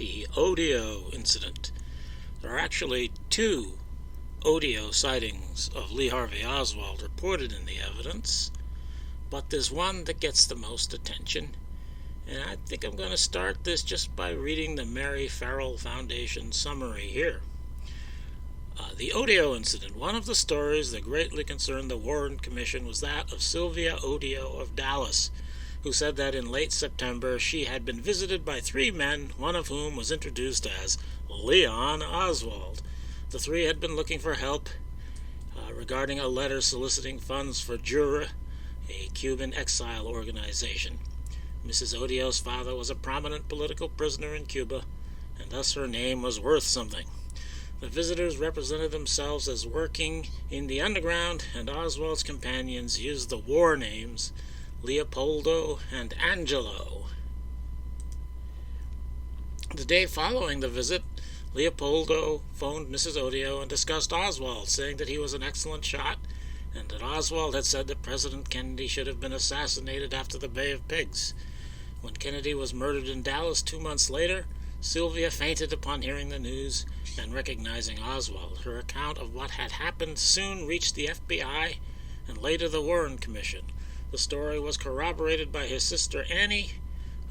the Odio incident. There are actually two Odio sightings of Lee Harvey Oswald reported in the evidence, but there's one that gets the most attention, and I think I'm going to start this just by reading the Mary Farrell Foundation summary here. The Odio incident. One of the stories that greatly concerned the Warren Commission was that of Sylvia Odio of Dallas, who said that in late September she had been visited by three men, one of whom was introduced as Leon Oswald. The three had been looking for help regarding a letter soliciting funds for Jura, a Cuban exile organization. Mrs. Odio's father was a prominent political prisoner in Cuba, and thus her name was worth something. The visitors represented themselves as working in the underground, and Oswald's companions used the war names Leopoldo and Angelo. The day following the visit, Leopoldo phoned Mrs. Odio and discussed Oswald, saying that he was an excellent shot, and that Oswald had said that President Kennedy should have been assassinated after the Bay of Pigs. When Kennedy was murdered in Dallas 2 months later, Sylvia fainted upon hearing the news and recognizing Oswald. Her account of what had happened soon reached the FBI and later the Warren Commission. The story was corroborated by his sister Annie,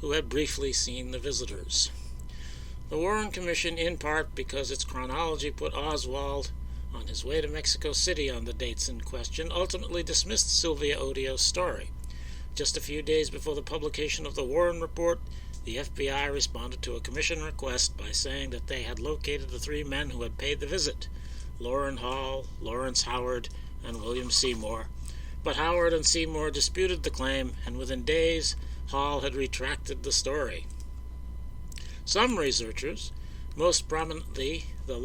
who had briefly seen the visitors. The Warren Commission, in part because its chronology put Oswald on his way to Mexico City on the dates in question, ultimately dismissed Sylvia Odio's story. Just a few days before the publication of the Warren Report, the FBI responded to a commission request by saying that they had located the three men who had paid the visit, Loren Hall, Lawrence Howard, and William Seymour. But Howard and Seymour disputed the claim, and within days, Hall had retracted the story. Some researchers, most prominently the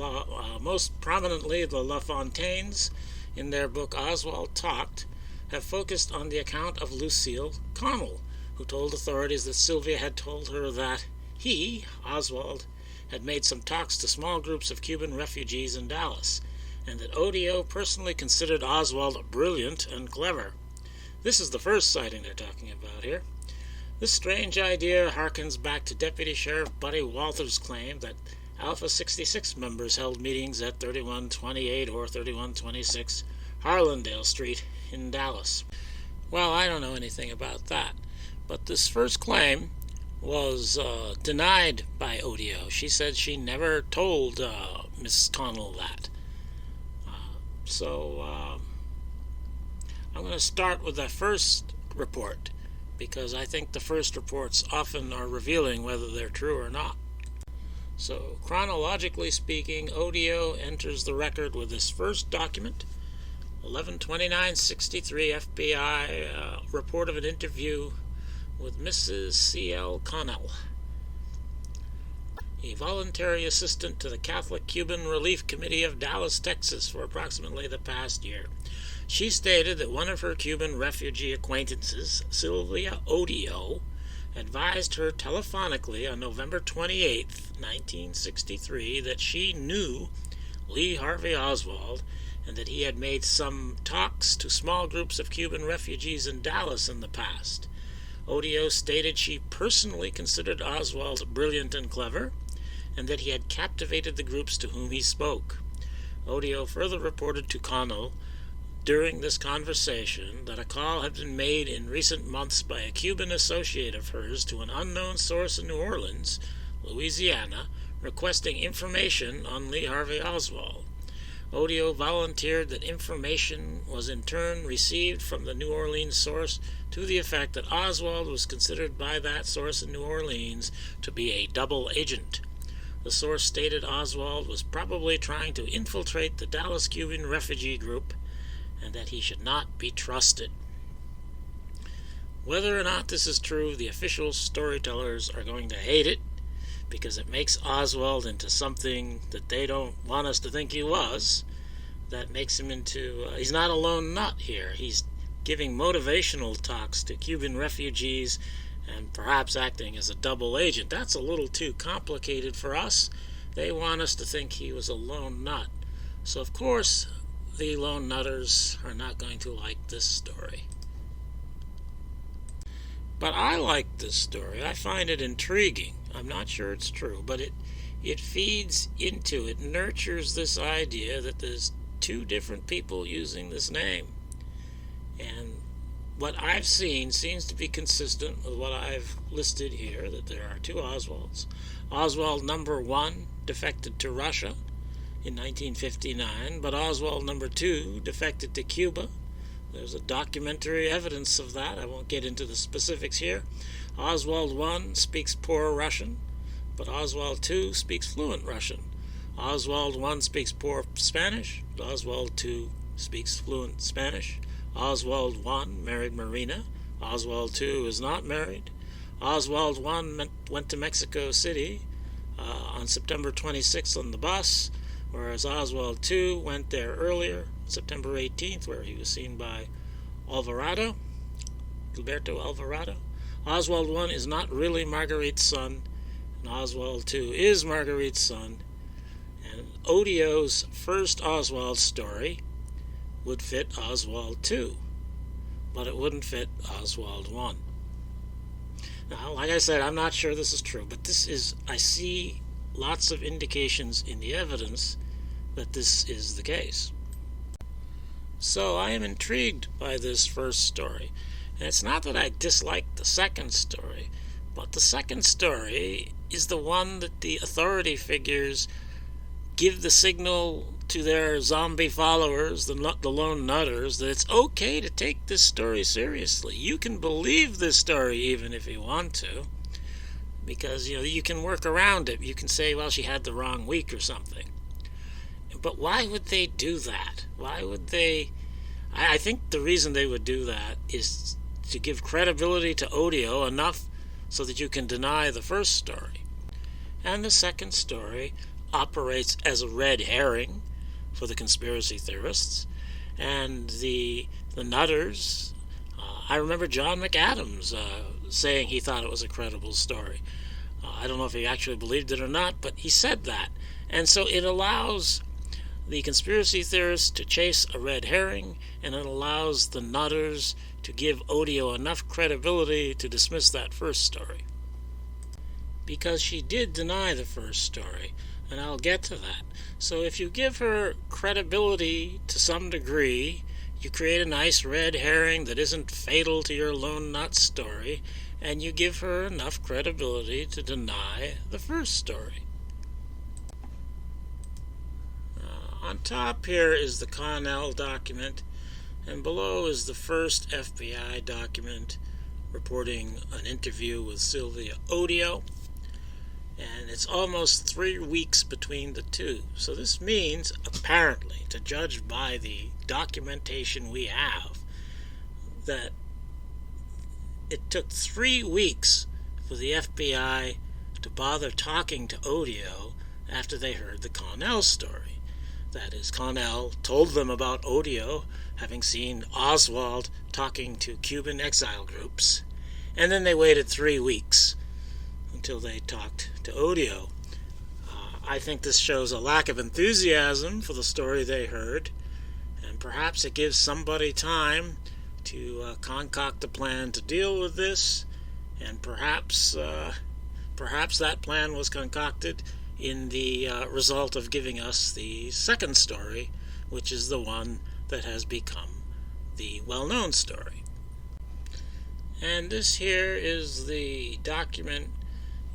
LaFontaines, in their book Oswald Talked, have focused on the account of Lucille Connell, who told authorities that Sylvia had told her that he, Oswald, had made some talks to small groups of Cuban refugees in Dallas, and that Odio personally considered Oswald brilliant and clever. This is the first sighting they're talking about here. This strange idea harkens back to Deputy Sheriff Buddy Walters' claim that Alpha 66 members held meetings at 3128 or 3126 Harlandale Street in Dallas. Well, I don't know anything about that. But this first claim was denied by Odio. She said she never told Mrs. Connell that. So I'm going to start with the first report, because I think the first reports often are revealing whether they're true or not. So chronologically speaking, Odio enters the record with this first document, 11/29/63 FBI report of an interview with Mrs. C.L. Connell, a voluntary assistant to the Catholic Cuban Relief Committee of Dallas, Texas, for approximately the past year. She stated that one of her Cuban refugee acquaintances, Sylvia Odio, advised her telephonically on November 28, 1963, that she knew Lee Harvey Oswald and that he had made some talks to small groups of Cuban refugees in Dallas in the past. Odio stated she personally considered Oswald brilliant and clever, and that he had captivated the groups to whom he spoke. Odio further reported to Connell during this conversation that a call had been made in recent months by a Cuban associate of hers to an unknown source in New Orleans, Louisiana, requesting information on Lee Harvey Oswald. Odio volunteered that information was in turn received from the New Orleans source to the effect that Oswald was considered by that source in New Orleans to be a double agent. The source stated Oswald was probably trying to infiltrate the Dallas Cuban refugee group and that he should not be trusted. Whether or not this is true, the official storytellers are going to hate it, because it makes Oswald into something that they don't want us to think he was. That makes him into... he's not a lone nut here. He's giving motivational talks to Cuban refugees and perhaps acting as a double agent. That's a little too complicated for us. They want us to think he was a lone nut. So, of course, the lone nutters are not going to like this story. But I like this story. I find it intriguing. I'm not sure it's true, but it feeds into, it nurtures this idea that there's two different people using this name. And what I've seen seems to be consistent with what I've listed here, that there are two Oswalds. Oswald number 1 defected to Russia in 1959, but Oswald number 2 defected to Cuba. There's a documentary evidence of that. I won't get into the specifics here. Oswald 1 speaks poor Russian, but Oswald 2 speaks fluent Russian. Oswald 1 speaks poor Spanish, but Oswald 2 speaks fluent Spanish. Oswald 1 married Marina. Oswald 2 is not married. Oswald 1 went to Mexico City on September 26th on the bus, whereas Oswald 2 went there earlier, September 18th, where he was seen by Gilberto Alvarado. Oswald 1 is not really Marguerite's son, and Oswald 2 is Marguerite's son. And Odio's first Oswald story would fit Oswald 2, but it wouldn't fit Oswald 1. Now, like I said, I'm not sure this is true, but I see lots of indications in the evidence that this is the case. So I am intrigued by this first story. And it's not that I dislike the second story, but the second story is the one that the authority figures give the signal to their zombie followers, the lone nutters, that it's okay to take this story seriously. You can believe this story even if you want to, because you can work around it. You can say, well, she had the wrong week or something. But why would they do that? Why would they? I think the reason they would do that is to give credibility to Odio enough so that you can deny the first story. And the second story operates as a red herring for the conspiracy theorists. And the nutters, I remember John McAdams saying he thought it was a credible story. I don't know if he actually believed it or not, but he said that. And so it allows the conspiracy theorists to chase a red herring, and it allows the nutters to give Odio enough credibility to dismiss that first story. Because she did deny the first story, and I'll get to that. So if you give her credibility to some degree, you create a nice red herring that isn't fatal to your lone nut story, and you give her enough credibility to deny the first story. On top here is the Connell document, and below is the first FBI document reporting an interview with Sylvia Odio. And it's almost 3 weeks between the two. So this means, apparently, to judge by the documentation we have, that it took 3 weeks for the FBI to bother talking to Odio after they heard the Connell story. That is, Connell told them about Odio having seen Oswald talking to Cuban exile groups, and then they waited 3 weeks until they talked to Odio. I think this shows a lack of enthusiasm for the story they heard, and perhaps it gives somebody time to concoct a plan to deal with this, and perhaps that plan was concocted in the result of giving us the second story, which is the one that has become the well-known story. And this here is the document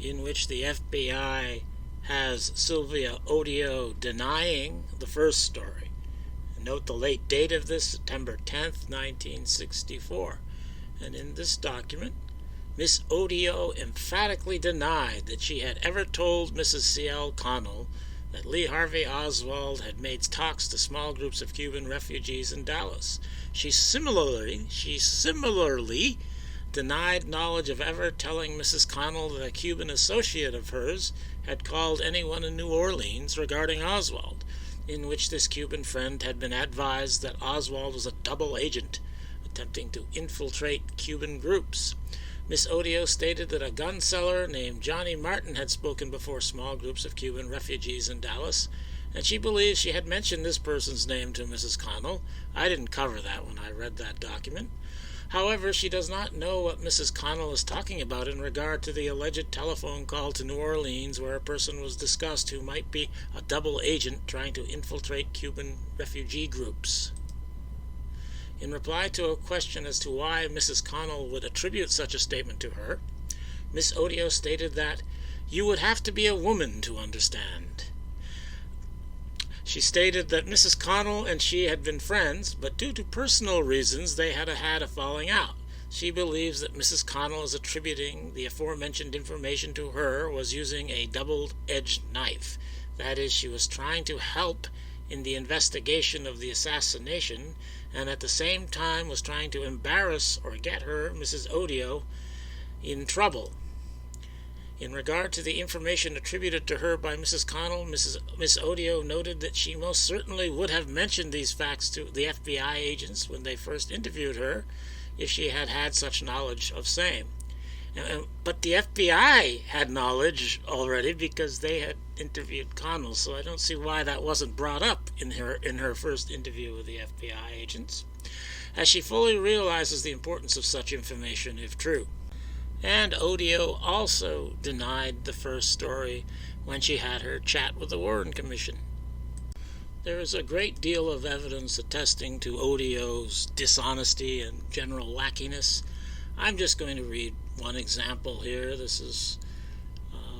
in which the FBI has Sylvia Odio denying the first story. Note the late date of this, September 10th, 1964. And in this document, Miss Odio emphatically denied that she had ever told Mrs. C.L. Connell that Lee Harvey Oswald had made talks to small groups of Cuban refugees in Dallas. She similarly denied knowledge of ever telling Mrs. Connell that a Cuban associate of hers had called anyone in New Orleans regarding Oswald, in which this Cuban friend had been advised that Oswald was a double agent attempting to infiltrate Cuban groups. Miss Odio stated that a gun seller named Johnny Martin had spoken before small groups of Cuban refugees in Dallas, and she believes she had mentioned this person's name to Mrs. Connell. I didn't cover that when I read that document. However, she does not know what Mrs. Connell is talking about in regard to the alleged telephone call to New Orleans where a person was discussed who might be a double agent trying to infiltrate Cuban refugee groups. In reply to a question as to why Mrs. Connell would attribute such a statement to her, Miss Odio stated that, "You would have to be a woman to understand." She stated that Mrs. Connell and she had been friends, but due to personal reasons they had had a falling out. She believes that Mrs. Connell is attributing the aforementioned information to her was using a double-edged knife. That is, she was trying to help in the investigation of the assassination, and at the same time was trying to embarrass or get her, Mrs. Odio, in trouble. In regard to the information attributed to her by Mrs. Connell, Miss Odio noted that she most certainly would have mentioned these facts to the FBI agents when they first interviewed her, if she had had such knowledge of same. But the FBI had knowledge already because they had interviewed Connell, so I don't see why that wasn't brought up in her first interview with the FBI agents, as she fully realizes the importance of such information if true. And Odio also denied the first story when she had her chat with the Warren Commission. There is a great deal of evidence attesting to Odio's dishonesty and general wackiness. I'm just going to read one example here. This is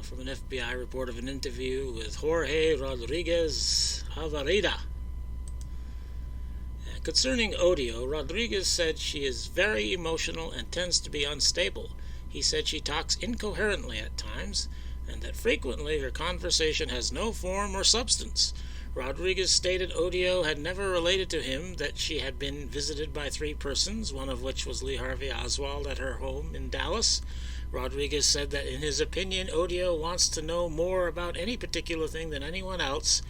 from an FBI report of an interview with Jorge Rodriguez Avarida. Concerning Odio, Rodriguez said she is very emotional and tends to be unstable. He said she talks incoherently at times, and that frequently her conversation has no form or substance. Rodriguez stated Odio had never related to him that she had been visited by 3 persons, one of which was Lee Harvey Oswald at her home in Dallas. Rodriguez said that in his opinion, Odio wants to know more about any particular thing than anyone else,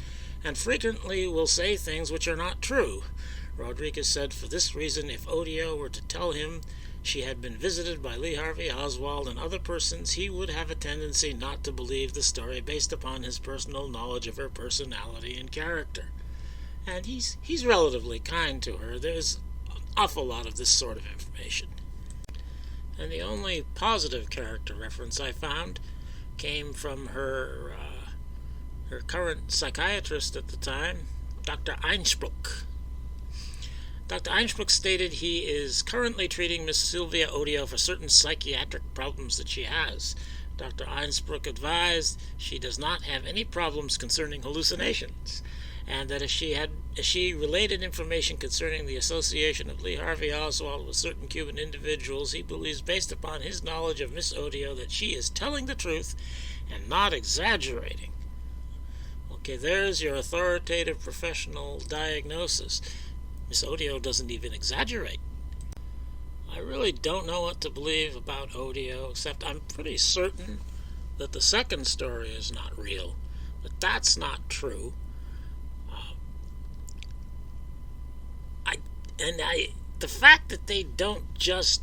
and frequently will say things which are not true. Rodriguez said for this reason, if Odio were to tell him she had been visited by Lee Harvey Oswald and other persons, he would have a tendency not to believe the story based upon his personal knowledge of her personality and character. And he's relatively kind to her. There's an awful lot of this sort of information. And the only positive character reference I found came from her current psychiatrist at the time, Dr. Einspruch. Dr. Einspruch stated he is currently treating Miss Sylvia Odio for certain psychiatric problems that she has. Dr. Einspruch advised she does not have any problems concerning hallucinations, and that if she related information concerning the association of Lee Harvey Oswald with certain Cuban individuals, he believes based upon his knowledge of Miss Odio that she is telling the truth and not exaggerating. Okay, there's your authoritative professional diagnosis. Miss Odio doesn't even exaggerate. I really don't know what to believe about Odio, except I'm pretty certain that the second story is not real. But that's not true. The fact that they don't just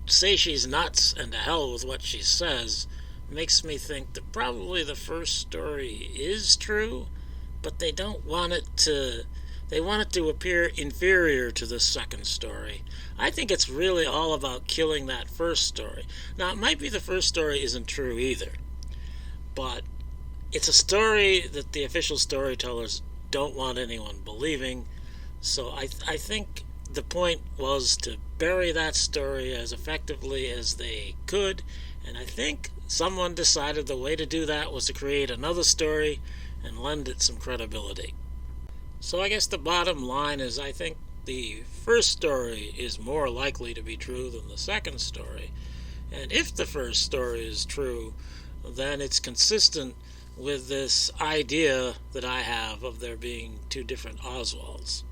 say she's nuts and to hell with what she says makes me think that probably the first story is true, but they don't want it to... They want it to appear inferior to the second story. I think it's really all about killing that first story. Now, it might be the first story isn't true either, but it's a story that the official storytellers don't want anyone believing, so I think the point was to bury that story as effectively as they could, and I think someone decided the way to do that was to create another story and lend it some credibility. So I guess the bottom line is I think the first story is more likely to be true than the second story. And if the first story is true, then it's consistent with this idea that I have of there being 2 different Oswalds.